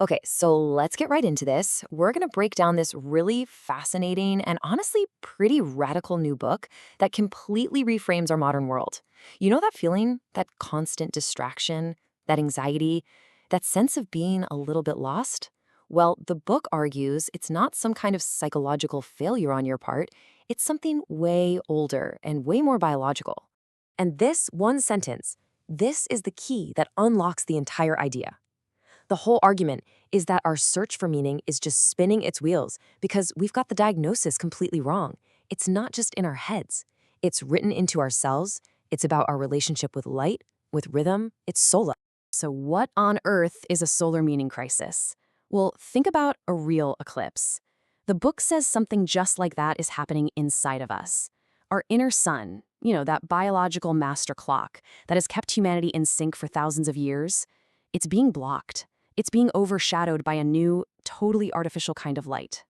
Okay, so let's get right into this. We're going to break down this really fascinating and honestly pretty radical new book that completely reframes our modern world. You know that feeling, that constant distraction, that anxiety, that sense of being a little bit lost? Well, the book argues it's not some kind of psychological failure on your part, it's something way older and way more biological. And this one sentence, this is the key that unlocks the entire idea. The whole argument is that our search for meaning is just spinning its wheels because we've got the diagnosis completely wrong. It's not just in our heads. It's written into our cells. It's about our relationship with light, with rhythm. It's solar. So what on earth is a solar meaning crisis? Well, think about a real eclipse. The book says something just like that is happening inside of us. Our inner sun, that biological master clock that has kept humanity in sync for thousands of years, it's being blocked. It's being overshadowed by a new, totally artificial kind of light.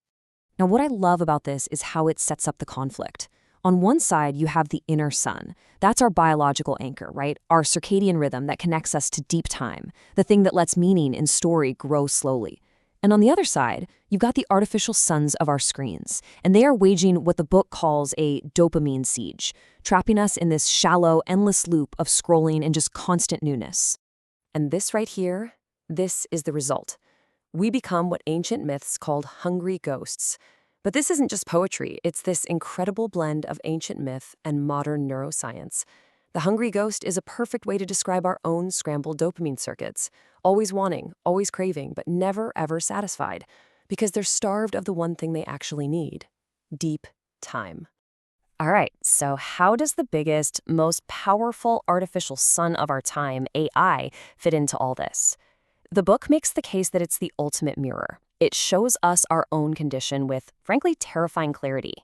Now, what I love about this is how it sets up the conflict. On one side, you have the inner sun. That's our biological anchor, right? Our circadian rhythm that connects us to deep time, the thing that lets meaning in story grow slowly. And on the other side, you've got the artificial suns of our screens, and they are waging what the book calls a dopamine siege, trapping us in this shallow, endless loop of scrolling and just constant newness. And this right here, this is the result. We become what ancient myths called hungry ghosts. But this isn't just poetry, it's this incredible blend of ancient myth and modern neuroscience. The hungry ghost is a perfect way to describe our own scrambled dopamine circuits, always wanting, always craving, but never ever satisfied, because they're starved of the one thing they actually need: deep time. All right, so how does the biggest, most powerful artificial sun of our time, AI, fit into all this? The book makes the case that it's the ultimate mirror. It shows us our own condition with, frankly, terrifying clarity.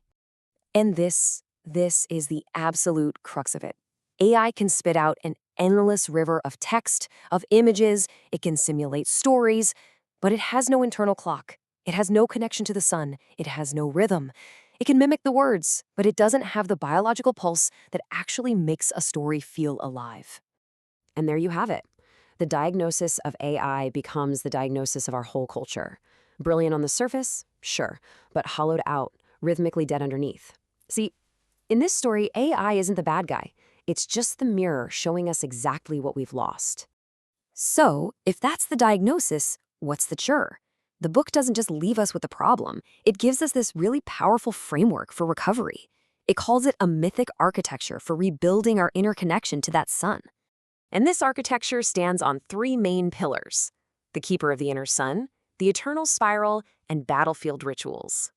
And this is the absolute crux of it. AI can spit out an endless river of text, of images, it can simulate stories, but it has no internal clock. It has no connection to the sun. It has no rhythm. It can mimic the words, but it doesn't have the biological pulse that actually makes a story feel alive. And there you have it. The diagnosis of AI becomes the diagnosis of our whole culture. Brilliant on the surface? Sure, but hollowed out, rhythmically dead underneath. See, in this story, AI isn't the bad guy. It's just the mirror showing us exactly what we've lost. So, if that's the diagnosis, what's the cure? The book doesn't just leave us with the problem. It gives us this really powerful framework for recovery. It calls it a mythic architecture for rebuilding our inner connection to that sun. And this architecture stands on three main pillars: the keeper of the inner sun, the eternal spiral, and battlefield rituals.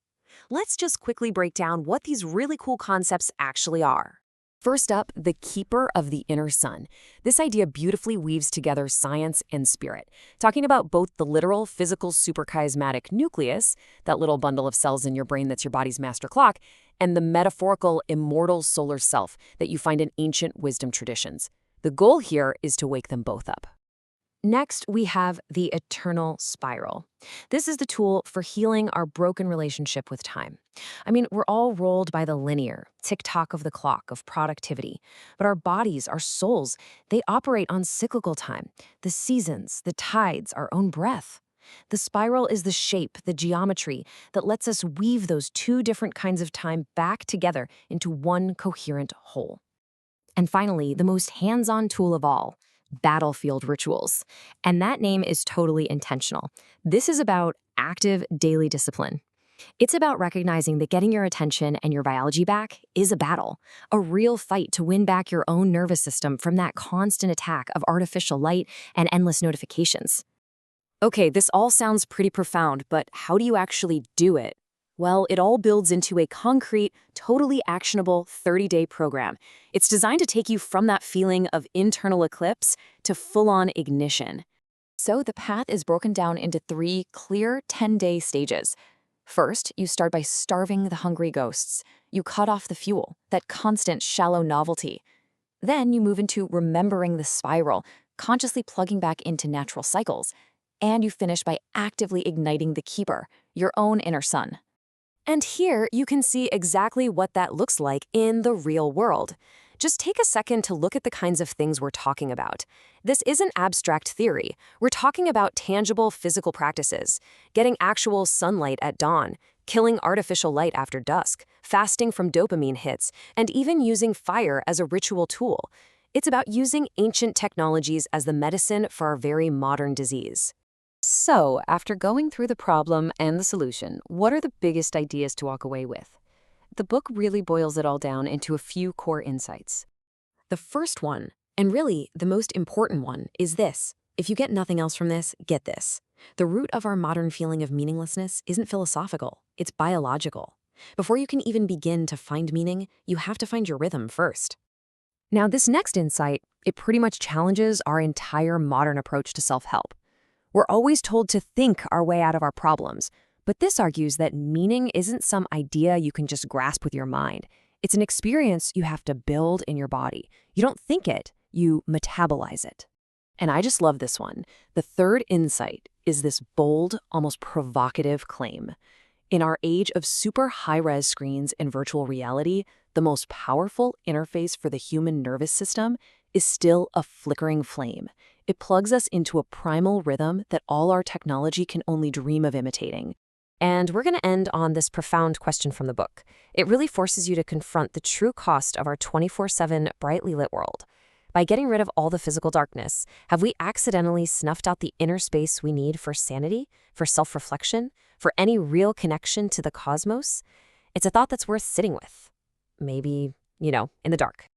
Let's just quickly break down what these really cool concepts actually are. First up, the keeper of the inner sun. This idea beautifully weaves together science and spirit, talking about both the literal physical superchiasmatic nucleus, that little bundle of cells in your brain that's your body's master clock, and the metaphorical immortal solar self that you find in ancient wisdom traditions. The goal here is to wake them both up. Next, we have the eternal spiral. This is the tool for healing our broken relationship with time. I mean, we're all rolled by the linear tick-tock of the clock of productivity, but our bodies, our souls, they operate on cyclical time, the seasons, the tides, our own breath. The spiral is the shape, the geometry that lets us weave those two different kinds of time back together into one coherent whole. And finally, the most hands-on tool of all, battlefield rituals. And that name is totally intentional. This is about active daily discipline. It's about recognizing that getting your attention and your biology back is a battle, a real fight to win back your own nervous system from that constant attack of artificial light and endless notifications. Okay, this all sounds pretty profound, but how do you actually do it? Well, it all builds into a concrete, totally actionable 30-day program. It's designed to take you from that feeling of internal eclipse to full-on ignition. So the path is broken down into 3 clear 10-day stages. First, you start by starving the hungry ghosts. You cut off the fuel, that constant shallow novelty. Then you move into remembering the spiral, consciously plugging back into natural cycles. And you finish by actively igniting the keeper, your own inner sun. And here you can see exactly what that looks like in the real world. Just take a second to look at the kinds of things we're talking about. This isn't abstract theory. We're talking about tangible physical practices, getting actual sunlight at dawn, killing artificial light after dusk, fasting from dopamine hits, and even using fire as a ritual tool. It's about using ancient technologies as the medicine for our very modern disease. So, after going through the problem and the solution, what are the biggest ideas to walk away with? The book really boils it all down into a few core insights. The first one, and really the most important one, is this. If you get nothing else from this, get this. The root of our modern feeling of meaninglessness isn't philosophical, it's biological. Before you can even begin to find meaning, you have to find your rhythm first. Now, this next insight, it pretty much challenges our entire modern approach to self-help. We're always told to think our way out of our problems, but this argues that meaning isn't some idea you can just grasp with your mind. It's an experience you have to build in your body. You don't think it, you metabolize it. And I just love this one. The third insight is this bold, almost provocative claim. In our age of super high-res screens and virtual reality, the most powerful interface for the human nervous system is still a flickering flame. It plugs us into a primal rhythm that all our technology can only dream of imitating. And we're going to end on this profound question from the book. It really forces you to confront the true cost of our 24/7 brightly lit world. By getting rid of all the physical darkness, have we accidentally snuffed out the inner space we need for sanity, for self-reflection, for any real connection to the cosmos? It's a thought that's worth sitting with. Maybe, in the dark.